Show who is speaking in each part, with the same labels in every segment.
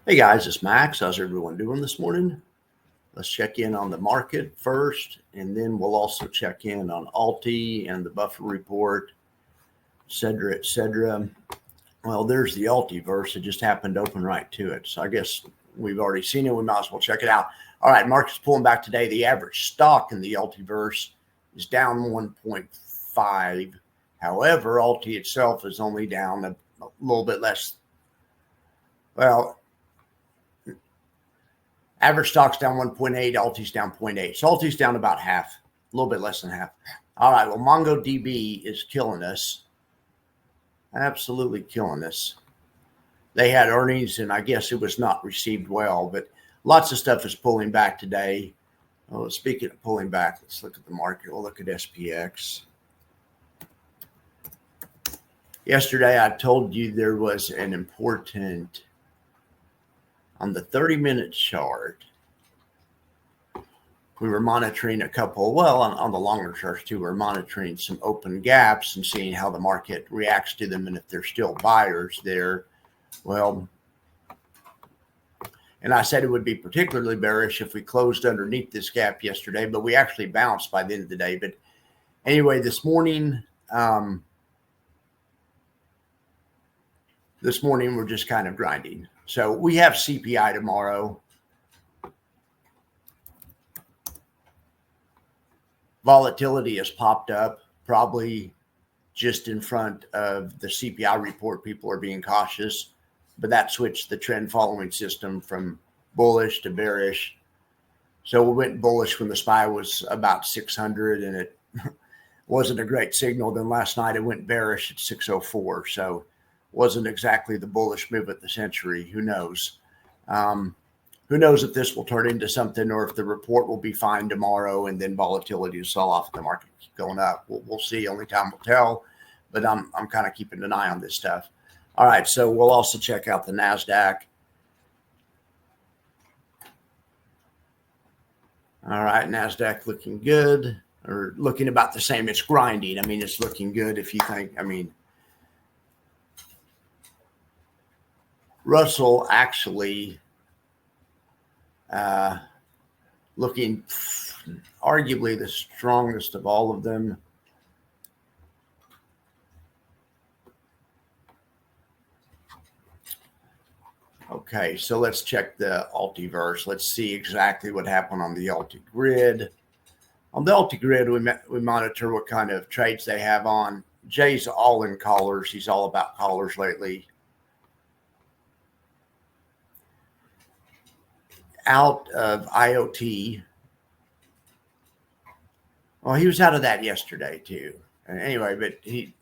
Speaker 1: Hey guys, it's Max. How's everyone doing this morning? Let's check in on the market first, and then we'll also check in on Alti and the buffer report, et cetera, et cetera. Well, there's the Altiverse. It just happened to open right to it. So I guess we've already seen it. We might as well check it out. All right, market's pulling back today. The average stock in the Altiverse is down 1.5. However, Alti itself is only down a little bit less. Well, average stock's down 1.8, Alti's down 0.8. So Alti's down about half, a little bit less than half. All right, well, MongoDB is killing us. Absolutely killing us. They had earnings, and I guess it was not received well, but lots of stuff is pulling back today. Oh, speaking of pulling back, let's look at the market. We'll look at SPX. Yesterday, I told you there was an important, on the 30-minute chart, we were monitoring a couple, well, on the longer charts too, we're monitoring some open gaps and seeing how the market reacts to them and if there's still buyers there. Well, and I said it would be particularly bearish if we closed underneath this gap yesterday, but we actually bounced by the end of the day. But anyway, this morning we're just kind of grinding. So we have CPI tomorrow. Volatility has popped up, probably just in front of the CPI report. People are being cautious, but that switched the trend following system from bullish to bearish. So we went bullish when the SPY was about 600, and it wasn't a great signal. Then last night it went bearish at 604. So wasn't exactly the bullish move at the century. Who knows? Who knows if this will turn into something or if the report will be fine tomorrow and then volatility will sell off the market keep going up. We'll see. Only time will tell. But I'm kind of keeping an eye on this stuff. All right, so we'll also check out the NASDAQ. All right, NASDAQ looking good, or looking about the same. It's grinding. I mean, it's looking good if you think, I mean, Russell actually looking arguably the strongest of all of them. Okay, so let's check the Altiverse. Let's see exactly what happened on the Alti grid. On the Alti grid, we monitor what kind of trades they have on. Jay's all in callers. He's all about callers lately. Out of IoT. Well, he was out of that yesterday too. Anyway, but he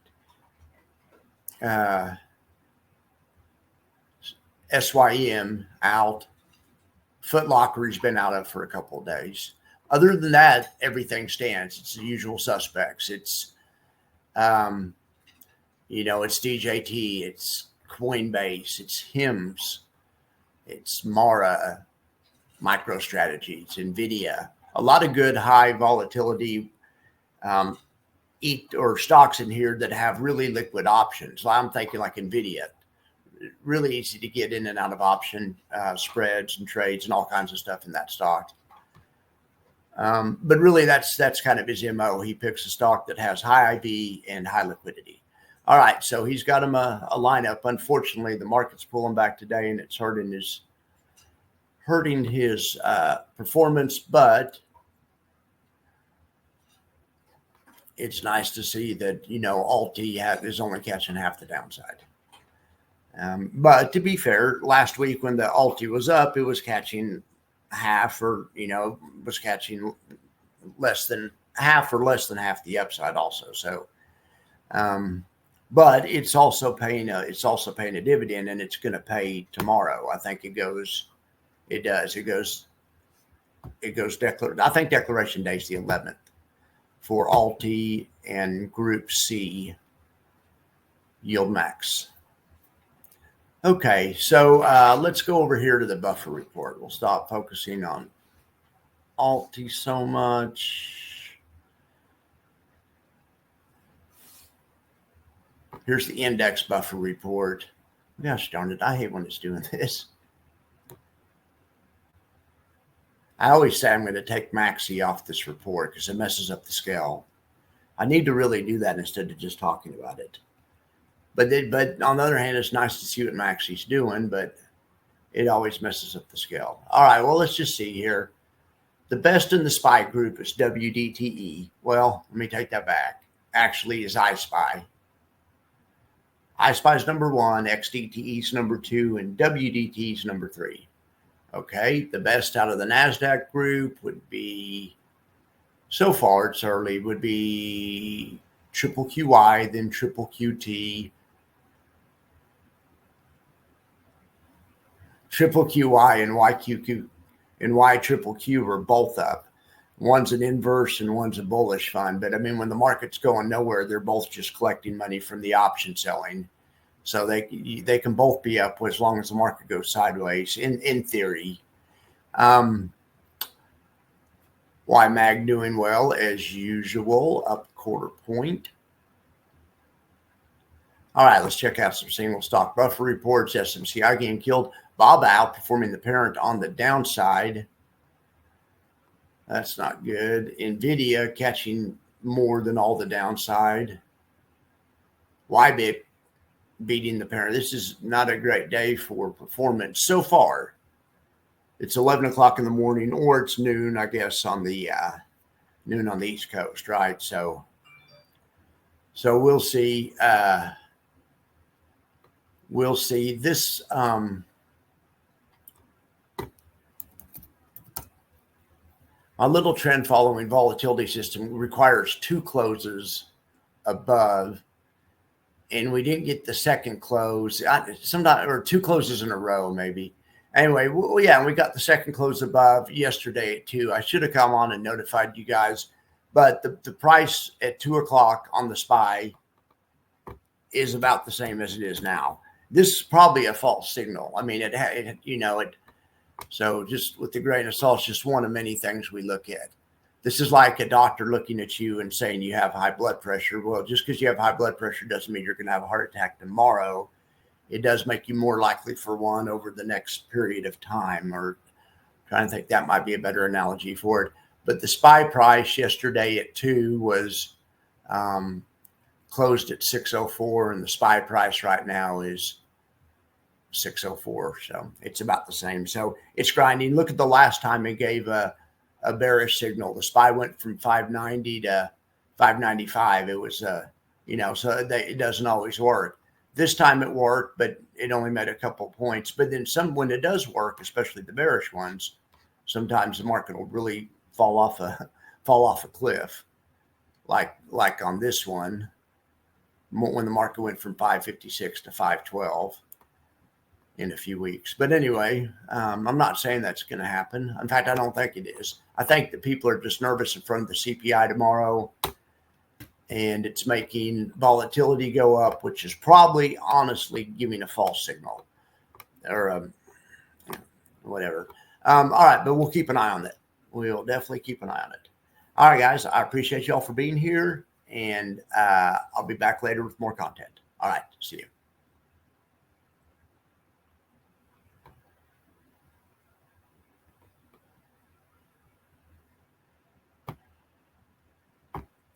Speaker 1: SYM out. Foot Locker he's been out of for a couple of days. Other than that, everything stands. It's the usual suspects. It's it's DJT, it's Coinbase, it's HIMS, it's Mara, MicroStrategy, it's NVIDIA. A lot of good high volatility stocks in here that have really liquid options. So I'm thinking like NVIDIA. Really easy to get in and out of option spreads and trades and all kinds of stuff in that stock. But really that's kind of his MO. He picks a stock that has high IV and high liquidity. All right, so he's got him a lineup. Unfortunately, the market's pulling back today and it's hurting his performance, but it's nice to see that, Alti is only catching half the downside. But to be fair, last week when the Alti was up, it was catching half or, was catching less than half the upside also. So, but it's also paying a dividend, and it's going to pay tomorrow. I think it goes I think declaration day is the 11th for Alti and Group C YieldMax. Okay, so let's go over here to the buffer report. We'll stop focusing on Alti so much. Here's the index buffer report. Gosh darn it, I hate when it's doing this. I always say I'm going to take Maxi off this report because it messes up the scale. I need to really do that instead of just talking about it. But on the other hand, it's nice to see what Maxi's doing, but it always messes up the scale. All right, well, let's just see here. The best in the SPY group is WDTE. Well, let me take that back. Actually, is iSpy. iSpy is number 1, XDTE is number 2, and WDT is number 3. Okay, the best out of the NASDAQ group would be, so far it's early, would be triple QY, then triple QT. Triple QY and YQQ and Y triple Q are both up. One's an inverse and one's a bullish fund. But I mean, when the market's going nowhere, they're both just collecting money from the option selling. So they can both be up as long as the market goes sideways, in theory. YMAG doing well as usual, up 1/4 point. All right, let's check out some single stock buffer reports. SMCI getting killed. Bob outperforming the parent on the downside. That's not good. NVIDIA catching more than all the downside. YBIT beating the parent. This is not a great day for performance so far. It's 11 o'clock in the morning, or it's noon, I guess, on the noon on the East Coast, right? So we'll see. We'll see. This a little trend following volatility system requires 2 closes above, and we didn't get the second close. Sometimes, or 2 closes in a row, maybe. Anyway, well, yeah, we got the second close above yesterday at 2. I should have come on and notified you guys, but the price at 2 o'clock on the SPY is about the same as it is now. This is probably a false signal. I mean, so just with the grain of salt, it's just one of many things we look at. This is like a doctor looking at you and saying you have high blood pressure. Well, just because you have high blood pressure doesn't mean you're going to have a heart attack tomorrow. It does make you more likely for one over the next period of time, or trying to think that might be a better analogy for it. But the SPY price yesterday at 2 was closed at 604, and the SPY price right now is 604. So it's about the same. So it's grinding. Look at the last time it gave a bearish signal. The SPY went from 590 to 595. It was, so it doesn't always work. This time it worked, but it only made a couple points. But then when it does work, especially the bearish ones, sometimes the market will really fall off a cliff, like on this one, when the market went from 556 to 512 in a few weeks. But anyway, I'm not saying that's going to happen. In fact, I don't think it is. I think that people are just nervous in front of the CPI tomorrow, and it's making volatility go up, which is probably honestly giving a false signal or whatever. All right, but we'll keep an eye on that. We'll definitely keep an eye on it. All right, guys, I appreciate y'all for being here, and I'll be back later with more content. All right, see you.